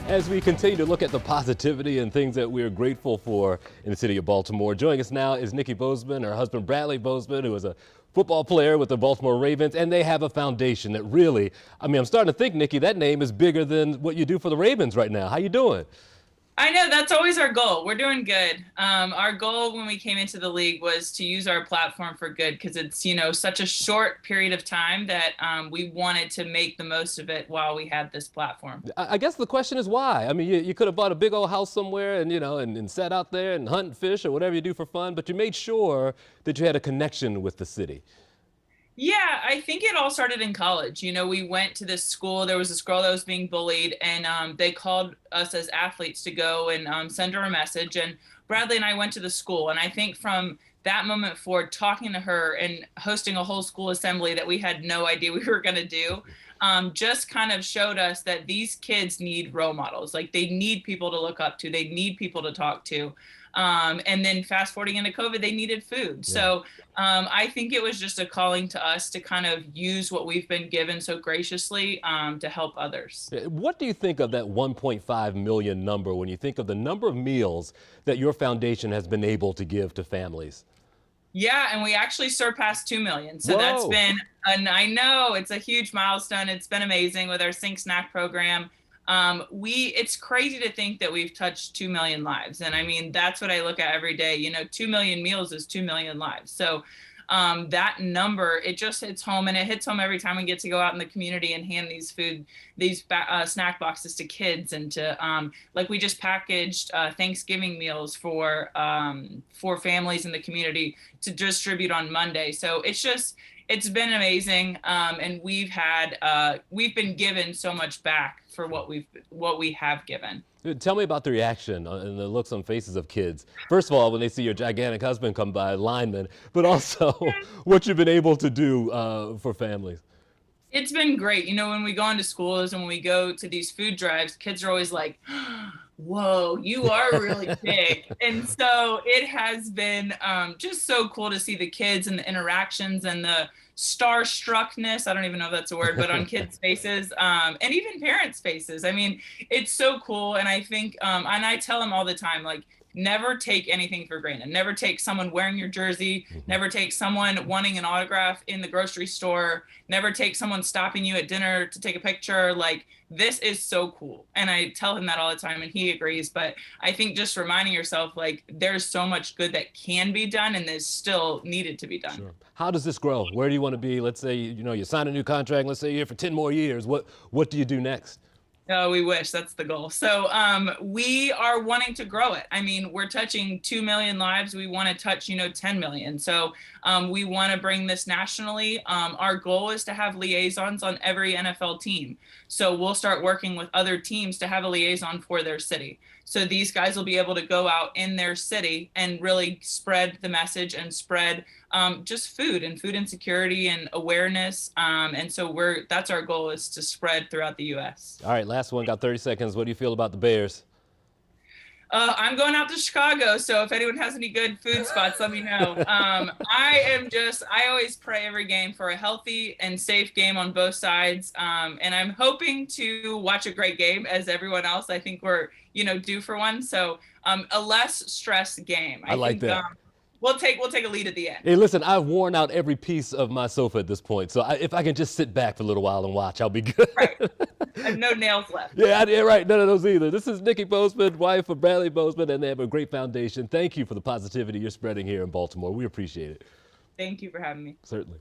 As we continue to look at the positivity and things that we're grateful for in the city of Baltimore, joining us now is Nikki Bozeman, her husband Bradley Bozeman, who is a football player with the Baltimore Ravens, and they have a foundation that really, I'm starting to think, Nikki, that name is bigger than what you do for the Ravens right now. How you doing? I know that's always our goal. We're doing good. Our goal when we came into the league was to use our platform for good because it's, such a short period of time that we wanted to make the most of it while we had this platform. I guess the question is why? You could have bought a big old house somewhere and sat out there and hunt and fish or whatever you do for fun, but you made sure that you had a connection with the city. Yeah, I think it all started in college. We went to this school. There was this girl that was being bullied, and they called us as athletes to go and send her a message. And Bradley and I went to the school. And I think from that moment forward, talking to her and hosting a whole school assembly that we had no idea we were going to do, just kind of showed us that these kids need role models. Like they need people to look up to. They need people to talk to. And then fast forwarding into COVID, they needed food. Yeah. So I think it was just a calling to us to kind of use what we've been given so graciously to help others. What do you think of that 1.5 million number when you think of the number of meals that your foundation has been able to give to families? Yeah, and we actually surpassed 2 million. So Whoa. That's been, I know it's a huge milestone. It's been amazing with our Sync Snack program. It's crazy to think that we've touched 2 million lives. And that's what I look at every day. 2 million meals is 2 million lives. So that number, it just hits home, and it hits home every time we get to go out in the community and hand these snack boxes to kids, and to like we just packaged Thanksgiving meals for families in the community to distribute on Monday. So it's been amazing, and we've been given so much back for what we have given. Tell me about the reaction and the looks on faces of kids. First of all, when they see your gigantic husband come by, lineman, but also what you've been able to do for families. It's been great. When we go into schools and when we go to these food drives, kids are always like, whoa, you are really big. And so it has been just so cool to see the kids and the interactions and the starstruckness. I don't even know if that's a word, but on kids' faces and even parents' faces. It's so cool. And I think, and I tell them all the time, like, never take anything for granted. Never take someone wearing your jersey. Never take someone wanting an autograph in the grocery store. Never take someone stopping you at dinner to take a picture. Like, this is so cool. And I tell him that all the time, and he agrees. But I think just reminding yourself, like, there's so much good that can be done and is still needed to be done. Sure. How does this grow? Where do you want to be? Let's say, you sign a new contract. Let's say you're here for 10 more years. What do you do next? Oh, we wish. That's the goal. So we are wanting to grow it. We're touching 2 million lives. We want to touch, 10 million. So we want to bring this nationally. Our goal is to have liaisons on every NFL team. So we'll start working with other teams to have a liaison for their city. So these guys will be able to go out in their city and really spread the message and spread just food insecurity and awareness. And so that's our goal, is to spread throughout the U.S. All right, last one, got 30 seconds. What do you feel about the Bears? I'm going out to Chicago, so if anyone has any good food spots, let me know. I always pray every game for a healthy and safe game on both sides. And I'm hoping to watch a great game, as everyone else. I think we're, due for one. So a less stressed game. I like that. We'll take a lead at the end. Hey, listen, I've worn out every piece of my sofa at this point, so if I can just sit back for a little while and watch, I'll be good. Right. I have no nails left. Yeah, right. None of those either. This is Nikki Bozeman, wife of Bradley Bozeman, and they have a great foundation. Thank you for the positivity you're spreading here in Baltimore. We appreciate it. Thank you for having me. Certainly.